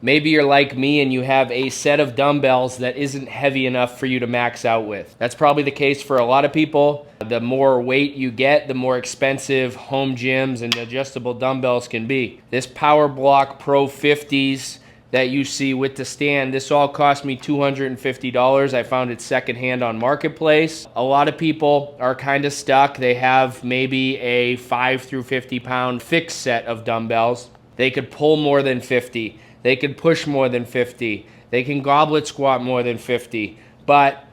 Maybe you're like me and you have a set of dumbbells that isn't heavy enough for you to max out with. That's probably the case for a lot of people. The more weight you get, the more expensive home gyms and adjustable dumbbells can be. This PowerBlock Pro 50s that you see with the stand, this all cost me $250. I found it secondhand on Marketplace. A lot of people are kind of stuck. They have maybe a 5 through 50 pound fixed set of dumbbells. They could pull more than 50. They can push more than 50. They can goblet squat more than 50. But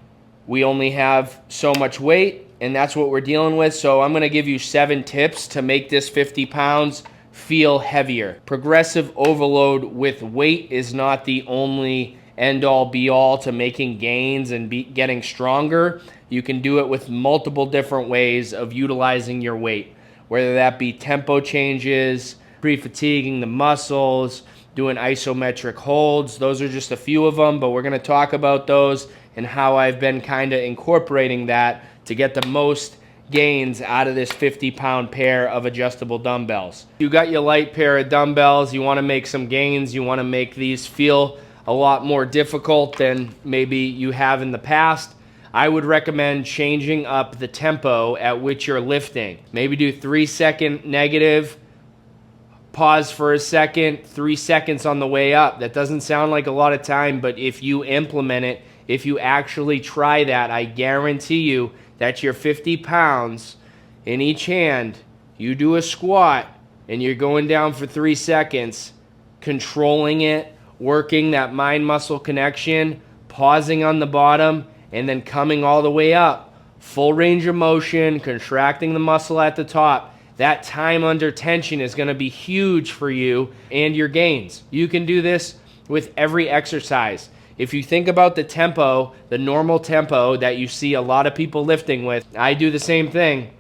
we only have so much weight, and that's what we're dealing with. So I'm gonna give you 7 tips to make this 50 pounds feel heavier. Progressive overload with weight is not the only end-all be-all to making gains and getting stronger. You can do it with multiple different ways of utilizing your weight, whether that be tempo changes, pre-fatiguing the muscles, doing isometric holds. Those are just a few of them, but we're going to talk about those and how I've been kind of incorporating that to get the most gains out of this 50-pound pair of adjustable dumbbells. You got your light pair of dumbbells, you want to make some gains, you want to make these feel a lot more difficult than maybe you have in the past. I would recommend changing up the tempo at which you're lifting. Maybe do 3-second negative, pause for a second, 3 seconds on the way up. That doesn't sound like a lot of time, but if you implement it, if you actually try that, I guarantee you that your 50 pounds in each hand, you do a squat and you're going down for 3 seconds, controlling it, working that mind-muscle connection, pausing on the bottom, and then coming all the way up. Full range of motion, contracting the muscle at the top. That time under tension is going to be huge for you and your gains. You can do this with every exercise. If you think about the tempo, the normal tempo that you see a lot of people lifting with, I do the same thing,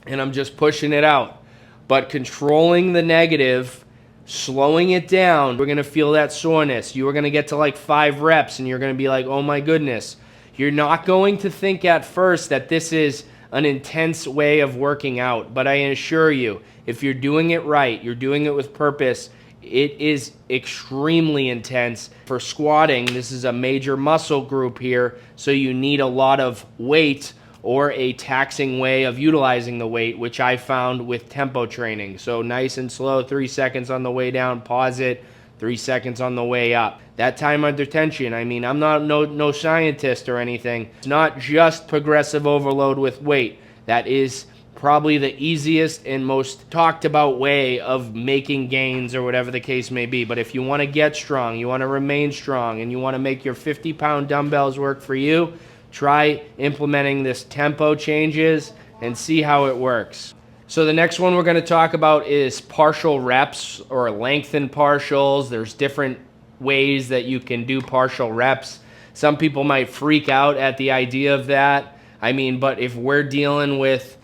and I'm just pushing it out. But controlling the negative, slowing it down, we're going to feel that soreness. You are going to get to like 5 reps, and you're going to be like, oh my goodness. You're not going to think at first that this is an intense way of working out, but I assure you, if you're doing it right, you're doing it with purpose, it is extremely intense. For squatting, this is a major muscle group here, so you need a lot of weight or a taxing way of utilizing the weight, which I found with tempo training. So nice and slow, 3 seconds on the way down, pause it, 3 seconds on the way up. That time under tension, I mean, I'm not no scientist or anything. It's not just progressive overload with weight. That is probably the easiest and most talked about way of making gains or whatever the case may be. But if you want to get strong, you want to remain strong, and you want to make your 50-pound dumbbells work for you, try implementing this tempo changes and see how it works. So the next one we're going to talk about is partial reps or lengthened partials. There's different ways that you can do partial reps. Some people might freak out at the idea of that. I mean, but if we're dealing with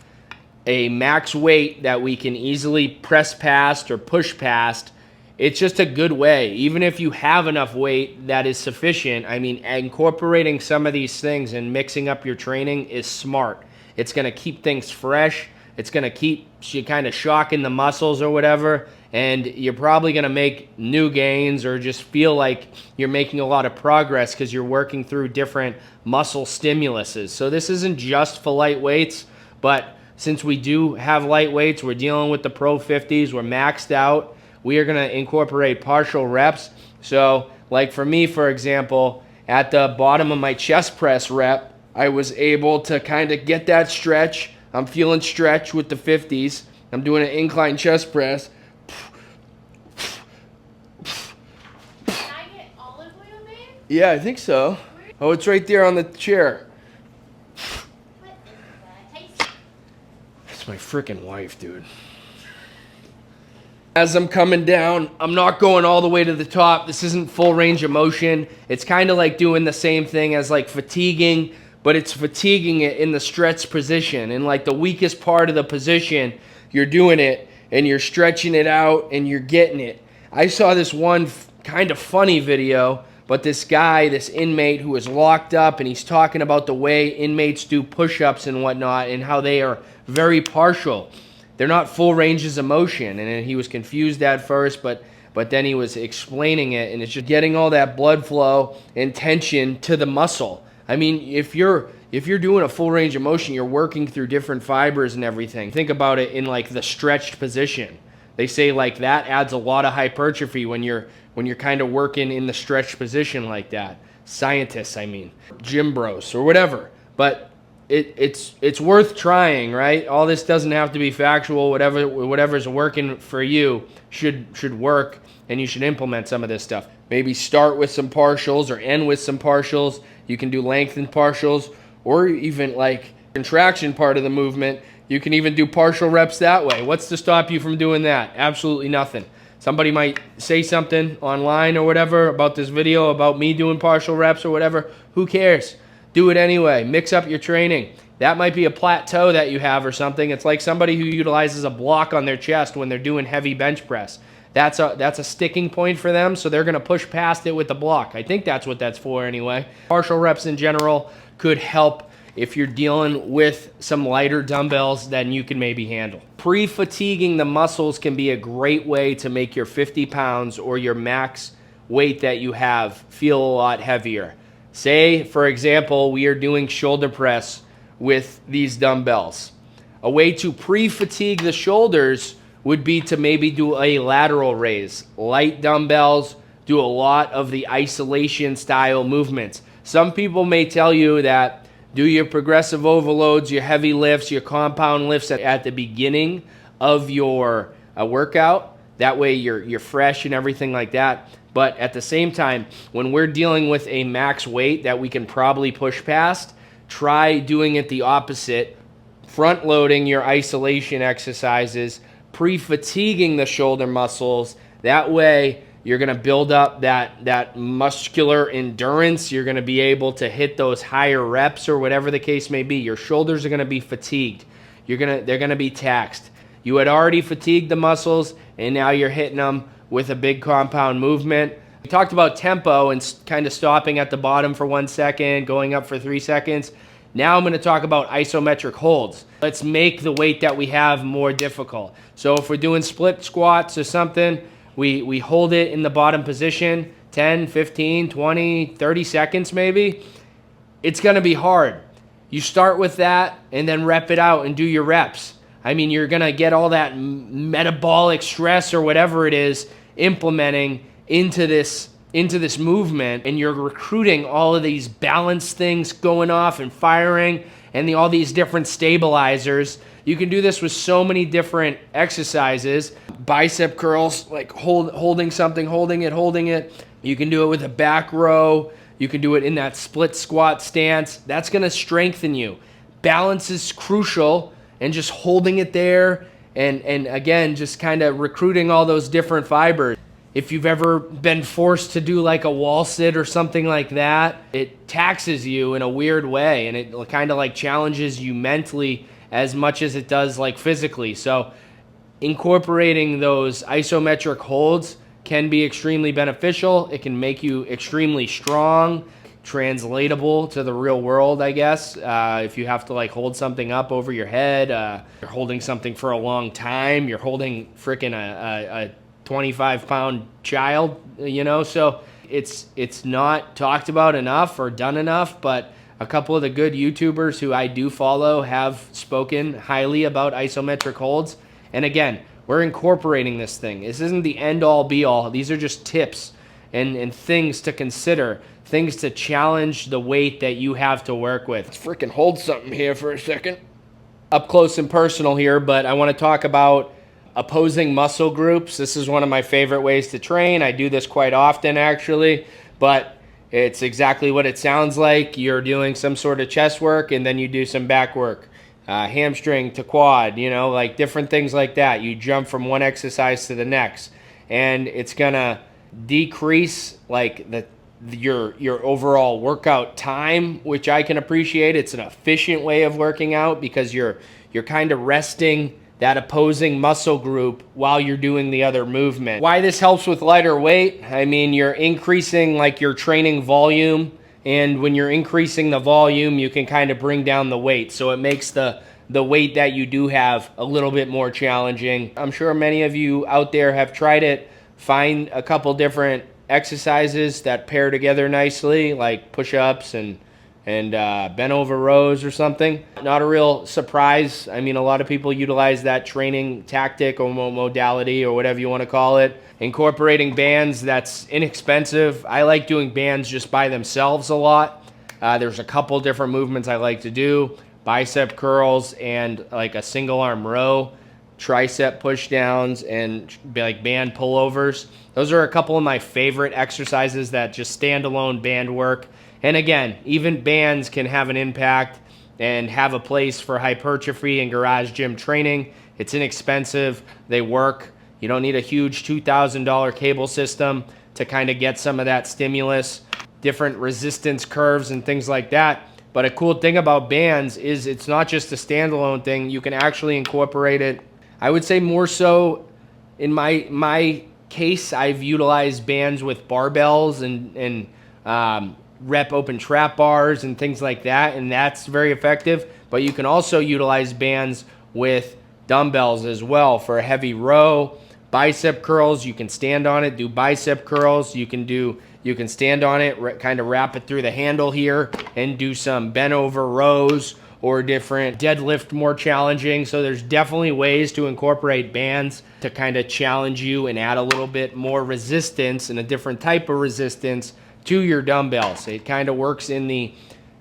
a max weight that we can easily press past or push past, it's just a good way. Even if you have enough weight that is sufficient, I mean, incorporating some of these things and mixing up your training is smart. It's going to keep things fresh. It's going to keep you kind of shocking the muscles or whatever, and you're probably going to make new gains or just feel like you're making a lot of progress because you're working through different muscle stimuluses. So this isn't just for light weights, but since we do have light weights, we're dealing with the Pro 50s, we're maxed out, we are going to incorporate partial reps. So like for me, for example, at the bottom of my chest press rep, I was able to kind of get that stretch. I'm feeling stretch with the 50s. I'm doing an incline chest press. Can I get olive oil, babe? Yeah, I think so. Oh, it's right there on the chair. What is that? It's my freaking wife, dude. As I'm coming down, I'm not going all the way to the top. This isn't full range of motion. It's kind of like doing the same thing as like fatiguing, but it's fatiguing it in the stretch position. In like the weakest part of the position, you're doing it and you're stretching it out and you're getting it. I saw this one kind of funny video, but this guy, this inmate who was locked up, and he's talking about the way inmates do push-ups and whatnot and how they are very partial. They're not full ranges of motion, and he was confused at first, but but then he was explaining it, and it's just getting all that blood flow and tension to the muscle. I mean, if you're doing a full range of motion, you're working through different fibers and everything. Think about it in like the stretched position. They say like that adds a lot of hypertrophy when you're kind of working in the stretched position like that. Scientists, I mean, gym bros or whatever. But it's worth trying, right? All this doesn't have to be factual. Whatever's working for you should work, and you should implement some of this stuff. Maybe start with some partials or end with some partials. You can do lengthened partials, or even like contraction part of the movement. You can even do partial reps that way. What's to stop you from doing that? Absolutely nothing. Somebody might say something online or whatever about this video, about me doing partial reps or whatever. Who cares? Do it anyway. Mix up your training. That might be a plateau that you have or something. It's like somebody who utilizes a block on their chest when they're doing heavy bench press. That's a sticking point for them, so they're going to push past it with the block. I think that's what that's for anyway. Partial reps in general could help if you're dealing with some lighter dumbbells than you can maybe handle. Pre-fatiguing the muscles can be a great way to make your 50 pounds or your max weight that you have feel a lot heavier. Say, for example, we are doing shoulder press with these dumbbells. A way to pre-fatigue the shoulders would be to maybe do a lateral raise. Light dumbbells, do a lot of the isolation style movements. Some people may tell you that do your progressive overloads, your heavy lifts, your compound lifts at the beginning of your workout. That way you're fresh and everything like that. But at the same time, when we're dealing with a max weight that we can probably push past, try doing it the opposite. Front loading your isolation exercises, pre-fatiguing the shoulder muscles. That way you're going to build up that muscular endurance. You're going to be able to hit those higher reps or whatever the case may be. Your shoulders are going to be fatigued. They're going to be taxed. You had already fatigued the muscles, and now you're hitting them with a big compound movement. We talked about tempo and kind of stopping at the bottom for 1 second, going up for 3 seconds. Now I'm going to talk about isometric holds. Let's make the weight that we have more difficult. So if we're doing split squats or something, we hold it in the bottom position 10, 15, 20, 30 seconds maybe. It's going to be hard. You start with that and then rep it out and do your reps. I mean, you're going to get all that metabolic stress or whatever it is implementing into this movement, and you're recruiting all of these balance things going off and firing and all these different stabilizers. You can do this with so many different exercises. Bicep curls, like holding something, holding it. You can do it with a back row. You can do it in that split squat stance. That's going to strengthen you. Balance is crucial, and just holding it there and again, just kind of recruiting all those different fibers. If you've ever been forced to do like a wall sit or something like that, it taxes you in a weird way, and it kind of like challenges you mentally as much as it does like physically. So incorporating those isometric holds can be extremely beneficial. It can make you extremely strong, translatable to the real world, I guess. If you have to like hold something up over your head, you're holding something for a long time, you're holding freaking a 25-pound child, you know. So it's not talked about enough or done enough, but a couple of the good YouTubers who I do follow have spoken highly about isometric holds. And again, we're incorporating this thing. This isn't the end-all be-all. These are just tips and things to consider, things to challenge the weight that you have to work with. Let's freaking hold something here for a second. Up close and personal here, but I want to talk about opposing muscle groups. This is one of my favorite ways to train. I do this quite often actually, but it's exactly what it sounds like. You're doing some sort of chest work and then you do some back work, hamstring to quad, you know, like different things like that. You jump from one exercise to the next, and it's gonna decrease like your overall workout time, which I can appreciate. It's an efficient way of working out because you're kind of resting that opposing muscle group while you're doing the other movement. Why this helps with lighter weight? I mean, you're increasing like your training volume, and when you're increasing the volume, you can kind of bring down the weight. So it makes the weight that you do have a little bit more challenging. I'm sure many of you out there have tried it find a couple different exercises that pair together nicely, like push-ups and bent over rows or something. Not a real surprise. I mean, a lot of people utilize that training tactic or modality or whatever you want to call it. Incorporating bands, that's inexpensive. I like doing bands just by themselves a lot. There's a couple different movements I like to do. Bicep curls and like a single arm row, tricep push downs, and like band pullovers. Those are a couple of my favorite exercises that just standalone band work. And again, even bands can have an impact and have a place for hypertrophy and garage gym training. It's inexpensive. They work. You don't need a huge $2,000 cable system to kind of get some of that stimulus, different resistance curves and things like that. But a cool thing about bands is it's not just a standalone thing. You can actually incorporate it. I would say more so in my case, I've utilized bands with barbells and rep open trap bars and things like that, and that's very effective. But you can also utilize bands with dumbbells as well for a heavy row. Bicep curls, you can stand on it, do bicep curls. You can stand on it, kind of wrap it through the handle here and do some bent over rows or different deadlift, more challenging. So there's definitely ways to incorporate bands to kind of challenge you and add a little bit more resistance and a different type of resistance to your dumbbells. It kind of works in the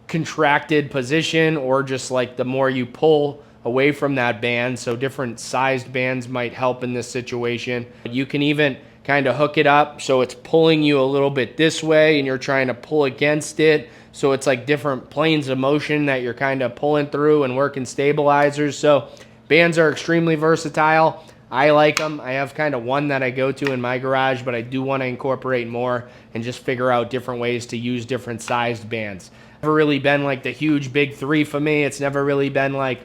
contracted position or just like the more you pull away from that band. So different sized bands might help in this situation. You can even kind of hook it up so it's pulling you a little bit this way and you're trying to pull against it. So it's like different planes of motion that you're kind of pulling through and working stabilizers. So bands are extremely versatile. I like them. I have kind of one that I go to in my garage, but I do want to incorporate more and just figure out different ways to use different sized bands. Never really been like the huge big three for me. It's never really been like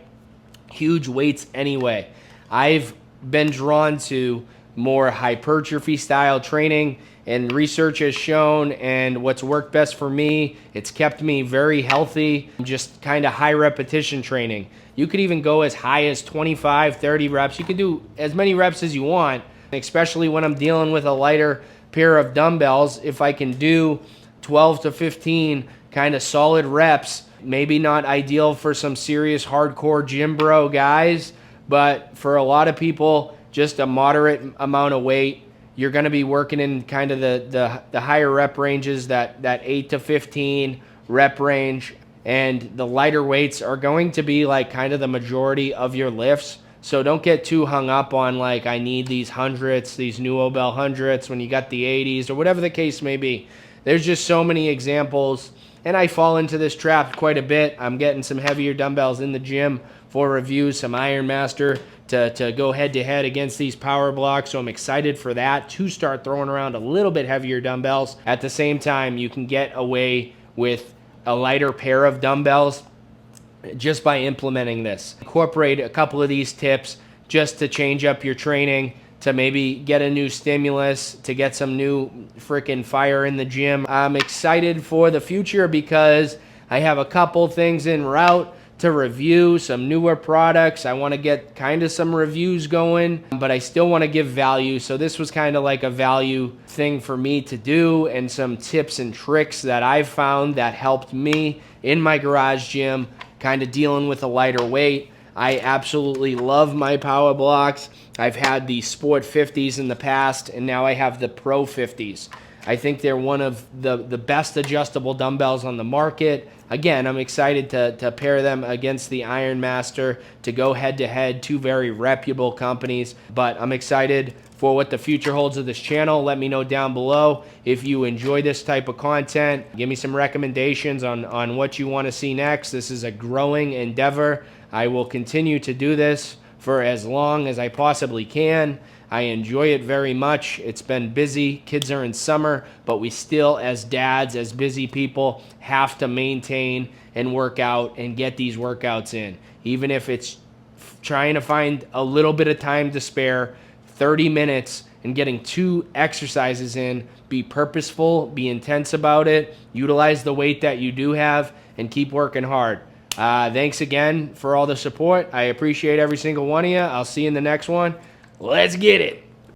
huge weights anyway. I've been drawn to more hypertrophy style training, and research has shown, and what's worked best for me, it's kept me very healthy, just kind of high repetition training. You could even go as high as 25, 30 reps. You can do as many reps as you want, especially when I'm dealing with a lighter pair of dumbbells. If I can do 12 to 15 kind of solid reps, maybe not ideal for some serious hardcore gym bro guys, but for a lot of people, just a moderate amount of weight. You're going to be working in kind of the higher rep ranges, that 8 to 15 rep range. And the lighter weights are going to be like kind of the majority of your lifts. So don't get too hung up on like, I need these hundreds, these dumbbell hundreds when you got the 80s or whatever the case may be. There's just so many examples. And I fall into this trap quite a bit. I'm getting some heavier dumbbells in the gym for reviews, some Ironmaster to go head to head against these PowerBlocks. So I'm excited for that, to start throwing around a little bit heavier dumbbells. At the same time, you can get away with a lighter pair of dumbbells just by implementing this. Incorporate a couple of these tips just to change up your training, to maybe get a new stimulus, to get some new freaking fire in the gym. I'm excited for the future because I have a couple things en route to review, some newer products. I want to get kind of some reviews going, but I still want to give value. So this was kind of like a value thing for me to do, and some tips and tricks that I've found that helped me in my garage gym, kind of dealing with a lighter weight. I absolutely love my PowerBlocks. I've had the Sport 50s in the past, and now I have the Pro 50s. I think they're one of the best adjustable dumbbells on the market. Again, I'm excited to pair them against the Ironmaster, to go head-to-head, two very reputable companies. But I'm excited for what the future holds of this channel. Let me know down below if you enjoy this type of content. Give me some recommendations on what you want to see next. This is a growing endeavor. I will continue to do this for as long as I possibly can. I enjoy it very much. It's been busy. Kids are in summer, but we still, as dads, as busy people, have to maintain and work out and get these workouts in. Even if it's trying to find a little bit of time to spare, 30 minutes, and getting 2 exercises in. Be purposeful, be intense about it, utilize the weight that you do have, and keep working hard. Thanks again for all the support. I appreciate every single one of you. I'll see you in the next one. Let's get it.